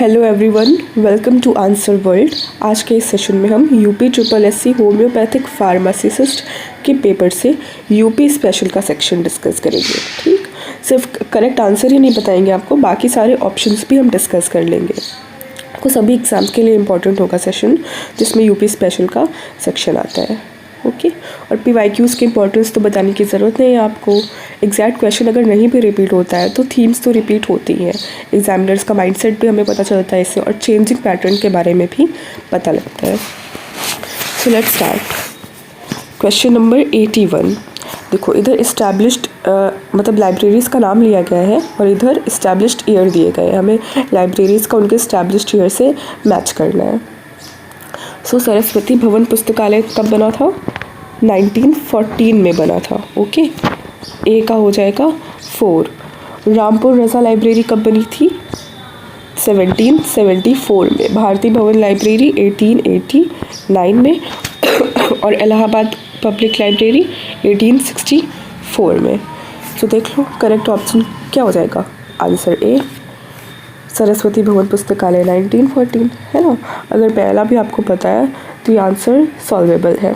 Hello everyone, welcome to answer world. आज के इस सेशन में हम UP triple SC homeopathic pharmacist के पेपर से यूपी स्पेशल का सेक्शन डिस्कस करेंगे। ठीक, सिर्फ करेक्ट आंसर ही नहीं बताएंगे आपको, बाकी सारे ऑप्शंस भी हम डिस्कस कर लेंगे। आपको सभी एग्ज़ाम्स के लिए इम्पॉर्टेंट होगा सेशन जिसमें यूपी स्पेशल का सेक्शन आता है। ओके, और PYQs की इंपॉर्टेंस तो बताने की ज़रूरत नहीं है आपको। एग्जैक्ट क्वेश्चन अगर नहीं भी रिपीट होता है तो थीम्स तो रिपीट होती हैं। एग्जामिनर्स का माइंडसेट भी हमें पता चलता है इससे, और चेंजिंग पैटर्न के बारे में भी पता लगता है। So let's start. Question number 81। देखो, इधर इस्टेब्लिश्ड मतलब लाइब्रेरीज़ का नाम लिया गया है और इधर इस्टेब्लिश्ड ईयर दिए गए हैं। हमें लाइब्रेरीज़ का उनके इस्टेब्लिश्ड ईयर से मैच करना है। सो सरस्वती भवन पुस्तकालय कब बना था? 1914 में बना था। ओके, ए का हो जाएगा 4। रामपुर रज़ा लाइब्रेरी कब बनी थी? 1774 में। भारती भवन लाइब्रेरी 1889 में और इलाहाबाद पब्लिक लाइब्रेरी 1864 में। तो देख लो करेक्ट ऑप्शन क्या हो जाएगा। आंसर ए, सरस्वती भवन पुस्तकालय 1914 है ना। अगर पहला भी आपको पता है तो ये आंसर सॉल्वेबल है।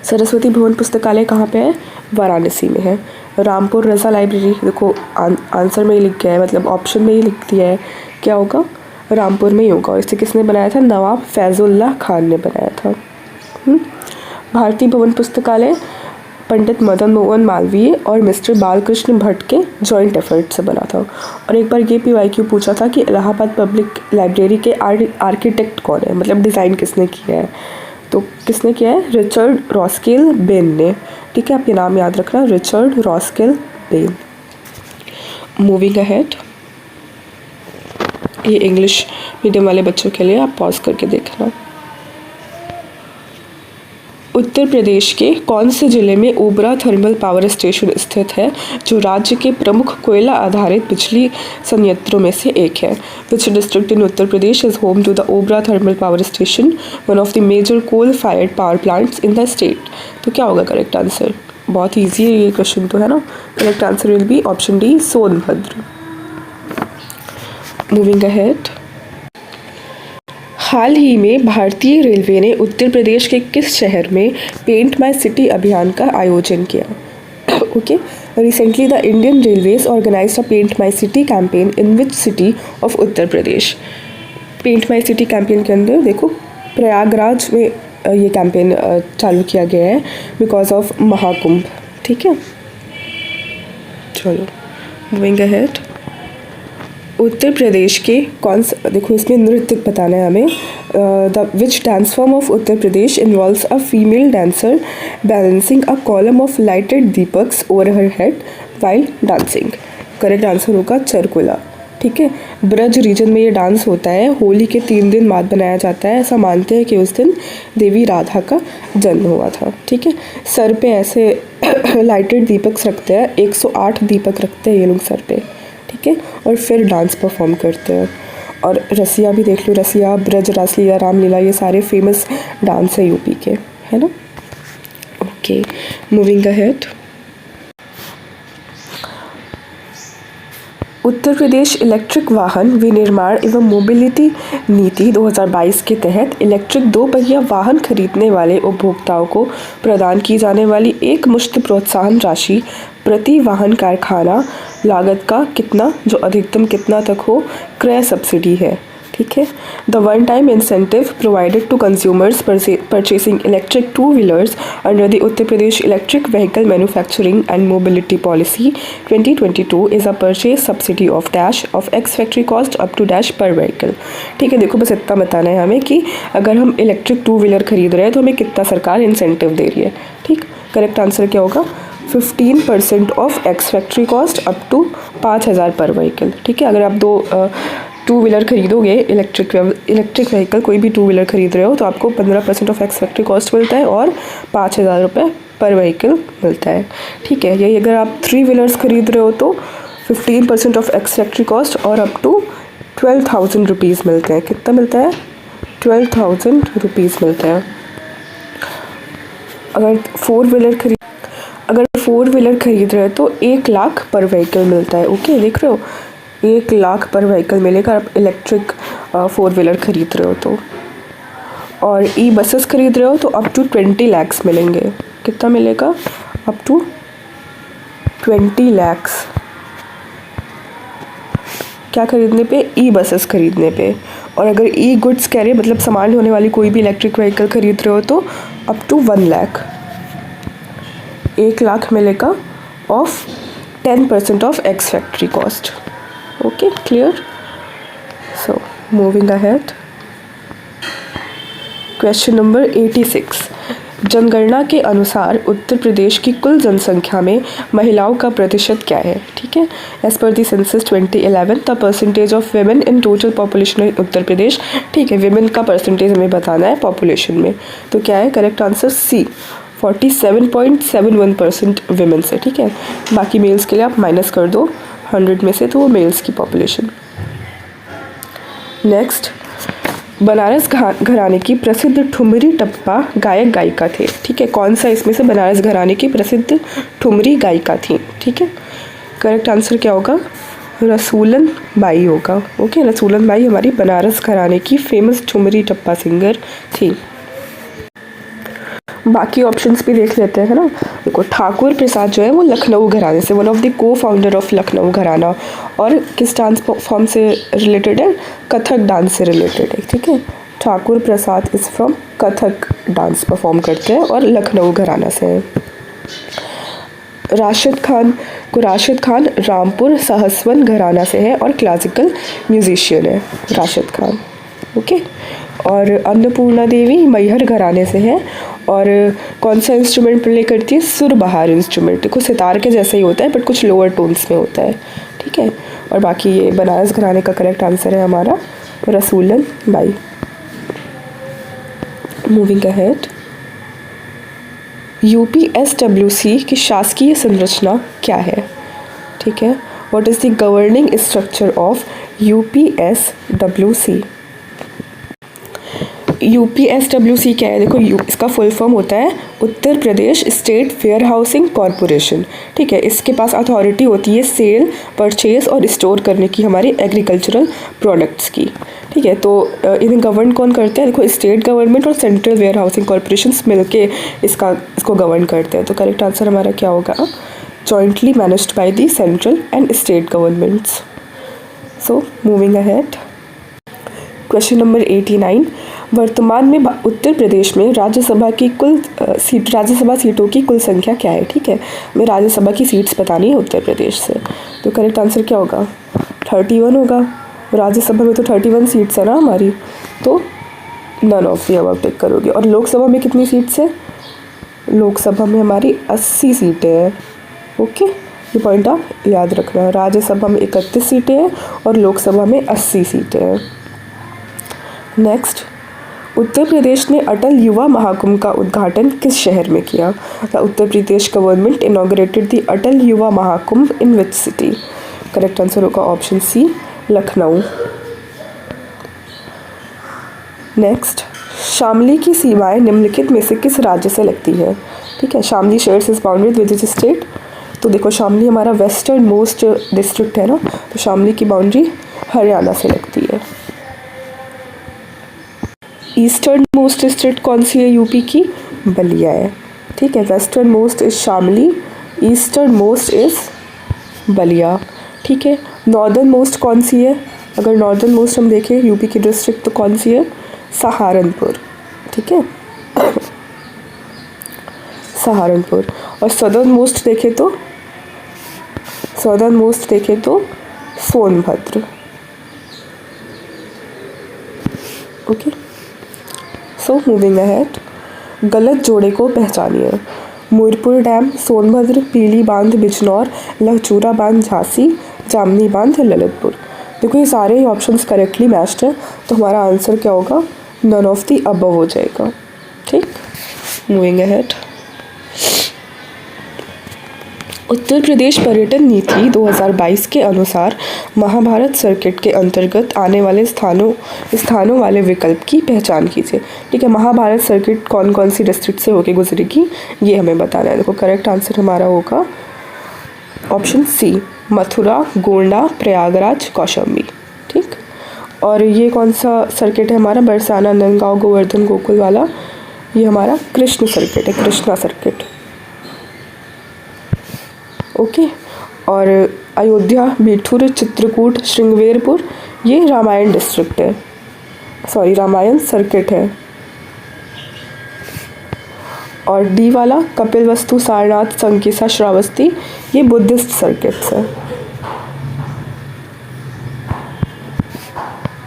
सरस्वती भवन पुस्तकालय कहाँ पे है? वाराणसी में है। रामपुर रज़ा लाइब्रेरी, देखो आंसर में ही लिख गया है, मतलब ऑप्शन में ही लिख दिया है, क्या होगा? रामपुर में ही होगा। और इसे किसने बनाया था? नवाब फैजुल्लाह खान ने बनाया था। भारती भवन पुस्तकालय पंडित मदन मोहन मालवीय और मिस्टर बालकृष्ण भट्ट के जॉइंट एफर्ट से बना था। और एक बार ये PYQ पूछा था कि इलाहाबाद पब्लिक लाइब्रेरी के आर्किटेक्ट कौन है, मतलब डिज़ाइन किसने किया है? तो किसने किया है? रिचर्ड रॉस्केल बेन ने। ठीक है, आप ये नाम याद रखना, रिचर्ड रॉस्केल बेन। मूविंग अहेड, ये इंग्लिश मीडियम वाले बच्चों के लिए आप पॉज करके देखना। उत्तर प्रदेश के कौन से जिले में ओबरा थर्मल पावर स्टेशन स्थित है, जो राज्य के प्रमुख कोयला आधारित बिजली संयंत्रों में से एक है? Which district in Uttar Pradesh is home to the Obra thermal power station, one of the major coal fired power plants in the state? तो क्या होगा करेक्ट आंसर? बहुत ईजी है ये क्वेश्चन तो, है ना। Correct answer will be option D, Sonbhadra. Moving ahead, हाल ही में भारतीय रेलवे ने उत्तर प्रदेश के किस शहर में पेंट माई सिटी अभियान का आयोजन किया? Okay, recently the Indian railways organised a paint my city campaign in which city of Uttar Pradesh? Paint my city campaign के अंदर देखो प्रयागराज में ये कैंपेन चालू किया गया है बिकॉज ऑफ महाकुंभ। ठीक है, चलो मूविंग अहेड। उत्तर प्रदेश के कौन सा, देखो इसमें नृत्य बताना है हमें। The which dance form of Uttar Pradesh involves a female dancer balancing a column of lighted दीपक्स over her head while dancing? Correct answer होगा चरकुला। ठीक है, ब्रज रीजन में ये डांस होता है। होली के 3 दिन बाद बनाया जाता है। ऐसा मानते हैं कि उस दिन देवी राधा का जन्म हुआ था। ठीक है, सर पे ऐसे लाइटेड दीपक्स रखते हैं, 108 दीपक रखते हैं ये लोग सर पे। ठीक है, और फिर डांस परफॉर्म करते हैं। और रसिया भी देख लो, रसिया, ब्रज रासलीला, रामलीला, ये सारे फेमस डांस है यूपी के, है ना। Okay, moving ahead. Uttar Pradesh electric वाहन विनिर्माण एवं मोबिलिटी नीति 2022 के तहत इलेक्ट्रिक 2 पहिया वाहन खरीदने वाले उपभोक्ताओं को प्रदान की जाने वाली एक मुश्त प्रोत्साहन राशि प्रति वाहन कारखाना लागत का कितना, जो अधिकतम कितना तक हो, क्रय सब्सिडी है? ठीक है, the one time incentive provided to consumers purchasing electric two wheelers under the Uttar Pradesh electric vehicle manufacturing and mobility policy 2022 is a purchase subsidy of dash of ex factory cost up to dash per vehicle. ठीक है, देखो बस इतना बताना है हमें कि अगर हम इलेक्ट्रिक 2-व्हीलर खरीद रहे हैं तो हमें कितना सरकार इंसेंटिव दे रही है। ठीक, करेक्ट आंसर क्या होगा? 15% of ex factory cost up to 5,000 per vehicle. ठीक है, अगर आप 2-व्हीलर खरीदोगे, इलेक्ट्रिक व्हीकल कोई भी 2-व्हीलर खरीद रहे हो तो आपको 15% ऑफ एक्स फैक्ट्री कॉस्ट मिलता है और 5,000 रुपये पर व्हीकल मिलता है। ठीक है, यही अगर आप 3-व्हीलर्स खरीद रहे हो तो 15% ऑफ एक्स फैक्ट्री कॉस्ट और अप टू 12,000 रुपीज़ मिलते हैं। कितना मिलता है? 12,000 रुपीज़ मिलता है। अगर 4-व्हीलर खरीद रहे हैं तो 1 लाख पर व्हीकल मिलता है। ओके, देख रहे हो, 1 लाख पर व्हीकल मिलेगा आप इलेक्ट्रिक 4 व्हीलर खरीद रहे हो तो। और ई बसेस खरीद रहे हो तो अप टू 20 lakhs मिलेंगे। कितना मिलेगा? अप टू 20 lakhs क्या खरीदने पे? ई बसेस खरीदने पे। और अगर ई गुड्स कह रहे मतलब सामान होने वाली कोई भी इलेक्ट्रिक व्हीकल खरीद रहे हो तो अप टू 1 लाख, 1 लाख मिलेगा of 10% of ex factory cost. Okay, clear? So moving ahead, question number 86। जनगणना के अनुसार उत्तर प्रदेश की कुल जनसंख्या में महिलाओं का प्रतिशत क्या है? ठीक है, as per the census 2011 the percentage of women in total population in Uttar Pradesh. ठीक है, वेमेन का परसेंटेज हमें बताना है पॉपुलेशन में, तो क्या है करेक्ट आंसर? सी, 47.71% वेमेन से। ठीक है, बाकी मेल्स के लिए आप माइनस कर दो 100 में से, तो वो मेल्स की पॉपुलेशन। नेक्स्ट, बनारस घराने की प्रसिद्ध ठुमरी टप्पा गायक गायिका थे। ठीक है, कौन सा इसमें से बनारस घराने की प्रसिद्ध ठुमरी गायिका थी? ठीक है, करेक्ट आंसर क्या होगा? रसूलन बाई होगा। ओके, रसूलन बाई हमारी बनारस घराने की फेमस ठुमरी टप्पा सिंगर थी। बाकी ऑप्शंस भी देख लेते हैं, है ना। देखो, ठाकुर प्रसाद जो है वो लखनऊ घराने से, वन ऑफ द को फाउंडर ऑफ लखनऊ घराना, और किस डांस फॉर्म से रिलेटेड है? कथक डांस से रिलेटेड है। ठीक है, Thakur Prasad is from Kathak dance perform करते हैं और लखनऊ घराना से है। राशिद खान रामपुर सहसवन घराना से है और क्लासिकल म्यूजिशियन है राशिद खान। ओके, और अन्नपूर्णा देवी मैहर घराने से है और कौन सा इंस्ट्रूमेंट प्ले करती है? सुरबहार इंस्ट्रूमेंट। देखो, सितार के जैसा ही होता है बट कुछ लोअर टोन्स में होता है। ठीक है, और बाकी ये बनारस घराने का करेक्ट आंसर है हमारा Rasoolan Bai. Moving ahead, UPSWC की शासकीय संरचना क्या है? ठीक है, what is the governing structure of UPSWC? UPSWC क्या है? देखो, इसका फुल फॉर्म होता है Uttar Pradesh state warehousing corporation. ठीक है, इसके पास अथॉरिटी होती है सेल, परचेज और स्टोर करने की हमारे एग्रीकल्चरल प्रोडक्ट्स की। ठीक है, तो इन्हें गवर्न कौन करते हैं? देखो, स्टेट गवर्नमेंट और सेंट्रल वेयर हाउसिंग कॉरपोरेशन मिलके इसको गवर्न करते हैं। तो करेक्ट आंसर हमारा क्या होगा? Jointly managed by the central and state governments. So moving ahead, question number 89। वर्तमान में उत्तर प्रदेश में राज्यसभा सीटों की कुल संख्या क्या है? ठीक है, हमें राज्यसभा की सीट्स बतानी है उत्तर प्रदेश से, तो करेक्ट आंसर क्या होगा? 31 होगा। राज्यसभा में तो 31 सीट्स है ना हमारी, तो नन ऑफ द अबव टिक करोगे। और लोकसभा में कितनी सीट्स है? लोकसभा में हमारी 80 सीटें हैं। ओके, ये पॉइंट आप याद रखना। राज्यसभा में 31 सीटें हैं और लोकसभा में 80 सीटें हैं। नेक्स्ट, उत्तर प्रदेश ने अटल युवा महाकुंभ का उद्घाटन किस शहर में किया? The Uttar Pradesh government inaugurated the Atal Yuva Mahakumbh in which city? Correct answer होगा option C, Lucknow. Next, Shamli की सीमाएं निम्नलिखित में से किस राज्य से लगती है? ठीक है, Shamli shares is boundary with which state? तो देखो, शामली हमारा वेस्टर्न मोस्ट डिस्ट्रिक्ट है ना, तो शामली की बाउंड्री हरियाणा से लगती है। ईस्टर्न मोस्ट डिस्ट्रिक्ट कौन सी है यूपी की? बलिया है। ठीक है, western most is Shamli, eastern most is Ballia. ठीक है, नॉर्दर्न मोस्ट कौन सी है? अगर नॉर्दर्न मोस्ट हम देखें यूपी की डिस्ट्रिक्ट तो कौन सी है? सहारनपुर। ठीक है, सहारनपुर। और सदर्न मोस्ट देखें तो Sonbhadra. Okay, so moving ahead, गलत जोड़े को पहचानिए। मुरपुर डैम, सोनभद्र, पीली बांध बिजनौर, लहचूरा बांध झांसी, जामनी बांध ललितपुर। देखो, ये सारे ही ऑप्शंस करेक्टली मैच्ड हैं, तो हमारा आंसर क्या होगा? नन ऑफ द अबव हो जाएगा। ठीक, मूविंग अहेड, उत्तर प्रदेश पर्यटन नीति 2022 के अनुसार महाभारत सर्किट के अंतर्गत आने वाले स्थानों वाले विकल्प की पहचान कीजिए। ठीक है, महाभारत सर्किट कौन कौन सी डिस्ट्रिक्ट से होकर गुजरेगी ये हमें बताना है। देखो, करेक्ट आंसर हमारा होगा ऑप्शन सी, मथुरा, गोंडा, प्रयागराज, कौशाम्बी। ठीक, और ये कौन सा सर्किट है हमारा? बरसाना, नंदगांव, गोवर्धन, गोकुल वाला, ये हमारा कृष्ण सर्किट है, कृष्णा सर्किट। ओके, और अयोध्या, बिठूर, चित्रकूट, श्रृंगवेरपुर, ये रामायण डिस्ट्रिक्ट है, सॉरी रामायण सर्किट है। और डी वाला कपिलवस्तु, सारनाथ, संकिसा, श्रावस्ती, ये बुद्धिस्ट सर्किट्स है।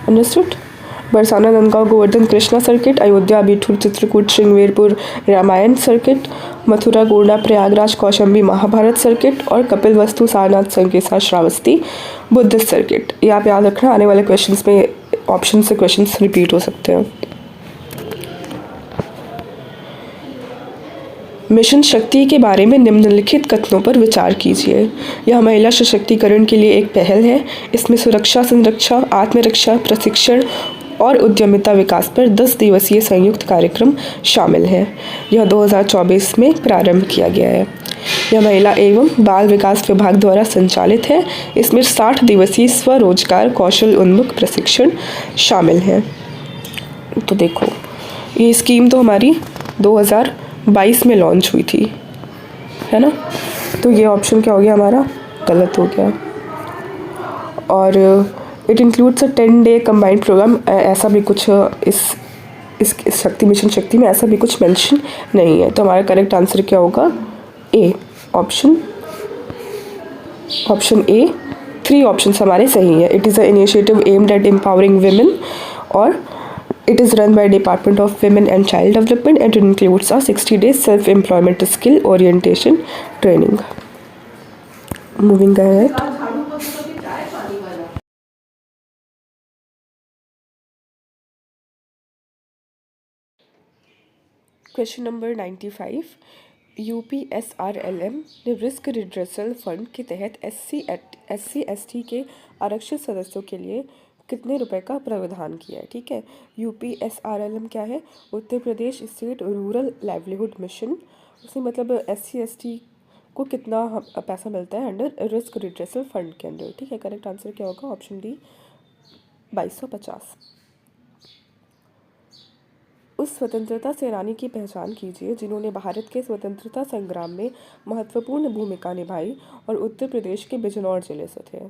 Understood? Barsana, Nandgaon, Govardhan, Krishna circuit, Ayodhya, Bithoor, Chitrakoot, Shringverpur, Ramayana circuit, Mathura, Gonda, Prayagraj, Kaushambi, Mahabharata circuit, और कपिलवस्तु, सारनाथ, संकिसा, श्रावस्ती, बुद्धिस्ट सर्किट। ये आप याद रखना, आने वाले क्वेश्चंस में ऑप्शन से क्वेश्चंस रिपीट हो सकते हैं। मिशन शक्ति के बारे में निम्नलिखित कथनों पर विचार कीजिए। यह महिला सशक्तिकरण के लिए एक पहल है। इसमें सुरक्षा, संरक्षा, आत्मरक्षा, प्रशिक्षण और उद्यमिता विकास पर 10 दिवसीय संयुक्त कार्यक्रम शामिल है। यह 2024 में प्रारंभ किया गया है। यह महिला एवं बाल विकास विभाग द्वारा संचालित है। इसमें 60 दिवसीय स्वरोजगार कौशल उन्मुख प्रशिक्षण शामिल है। तो देखो, ये स्कीम तो हमारी 2022 में लॉन्च हुई थी, है ना? तो ये ऑप्शन क्या हो गया हमारा? गलत हो गया। और it includes a 10 day combined programme, ऐसा भी कुछ इस शक्ति मिशन शक्ति में ऐसा भी कुछ मेंशन नहीं है। तो हमारा करेक्ट आंसर क्या होगा? ए, ऑप्शन ए। 3 ऑप्शंस हमारे सही हैं। It is a initiative aimed at empowering women, और it is run by Department of Women and Child Development, and it includes a 60 days self-employment skill orientation training. Moving ahead. Question number 95. UPSRLM ने risk redressal fund के तहत SC/ST के आरक्षित सदस्यों के लिए कितने रुपए का प्रावधान किया है? ठीक है, UPSRLM क्या है? Uttar Pradesh state rural livelihood mission. उसमें मतलब SC/ST को कितना पैसा मिलता है अंडर रिस्क रिड्रेसल फंड के अंडर। ठीक है, करेक्ट आंसर क्या होगा? Option D, 2250। उस स्वतंत्रता सेनानी की पहचान कीजिए जिन्होंने भारत के स्वतंत्रता संग्राम में महत्वपूर्ण भूमिका निभाई और उत्तर प्रदेश के बिजनौर जिले से थे।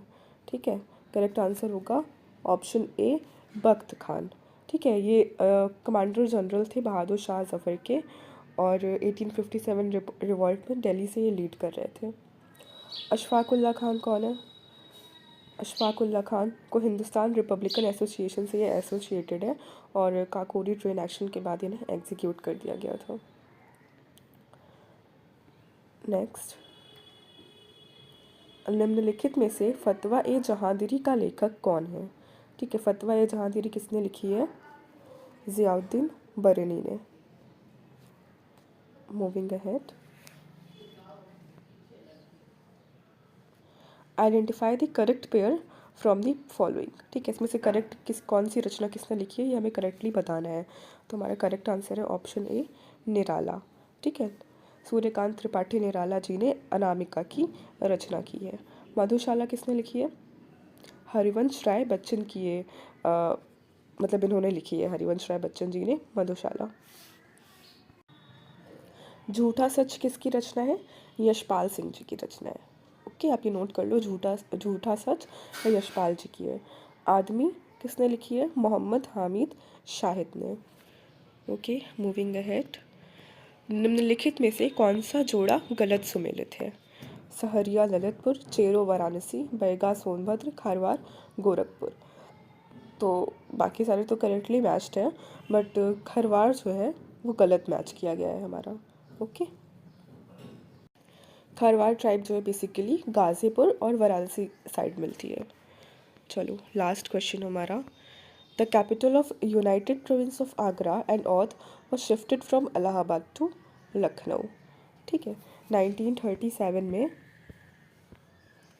ठीक है, करेक्ट आंसर होगा ऑप्शन ए, बख्त खान। ठीक है, ये कमांडर जनरल थे बहादुर शाह जफ़र के, और 1857 रिवॉल्ट में दिल्ली से ये लीड कर रहे थे। अशफाक उल्लाह खान कौन है? अशफाक उल्लाह खान को हिंदुस्तान रिपब्लिकन एसोसिएशन से ये एसोसिएटेड है, और काकोरी ट्रेन एक्शन के बाद इन्हें एग्जीक्यूट कर दिया गया था। नेक्स्ट, निम्नलिखित में से फतवा ए जहांगीरी का लेखक कौन है? ठीक है, फतवा ए जहांगीरी किसने लिखी है? ज़ियाउद्दीन बरेनी ने। Moving ahead. Identify the correct pair from the following. ठीक है, इसमें से करेक्ट कौन सी रचना किसने लिखी है, ये हमें करेक्टली बताना है। तो हमारा करेक्ट आंसर है ऑप्शन ए, निराला। ठीक है, सूर्यकांत त्रिपाठी निराला जी ने अनामिका की रचना की है। मधुशाला किसने लिखी है? हरिवंश राय बच्चन की ये मतलब इन्होंने लिखी है, हरिवंश राय बच्चन जी ने मधुशाला। झूठा सच किसकी रचना है? यशपाल सिंह जी की रचना है। ओके, आप ये नोट कर लो, झूठा सच यशपाल जी की है। आदमी किसने लिखी है? मोहम्मद हामिद शाहिद ने। Okay, moving ahead. निम्नलिखित में से कौन सा जोड़ा गलत सुमेलित है? सहरिया ललितपुर, चेरो वाराणसी, बैगा सोनभद्र, खारवार गोरखपुर। तो बाकी सारे तो करेक्टली मैच्ड हैं, बट खरवार जो है वो गलत मैच किया गया है हमारा। ओके, खरवार ट्राइब जो है बेसिकली गाज़ीपुर और वाराणसी साइड मिलती है। चलो, लास्ट क्वेश्चन हमारा। The capital of United Province of Agra and Oudh was shifted from Allahabad to Lucknow. ठीक है, 1937 में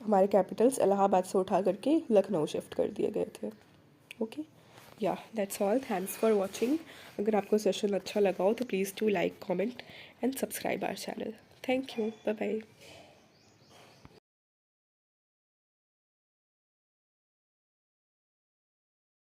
हमारे कैपिटल्स इलाहाबाद से उठा करके लखनऊ शिफ्ट कर दिए गए थे। Okay, yeah that's all. Thanks for watching. अगर आपको सेशन अच्छा लगा हो तो please do like, comment and subscribe our channel. Thank you, bye bye.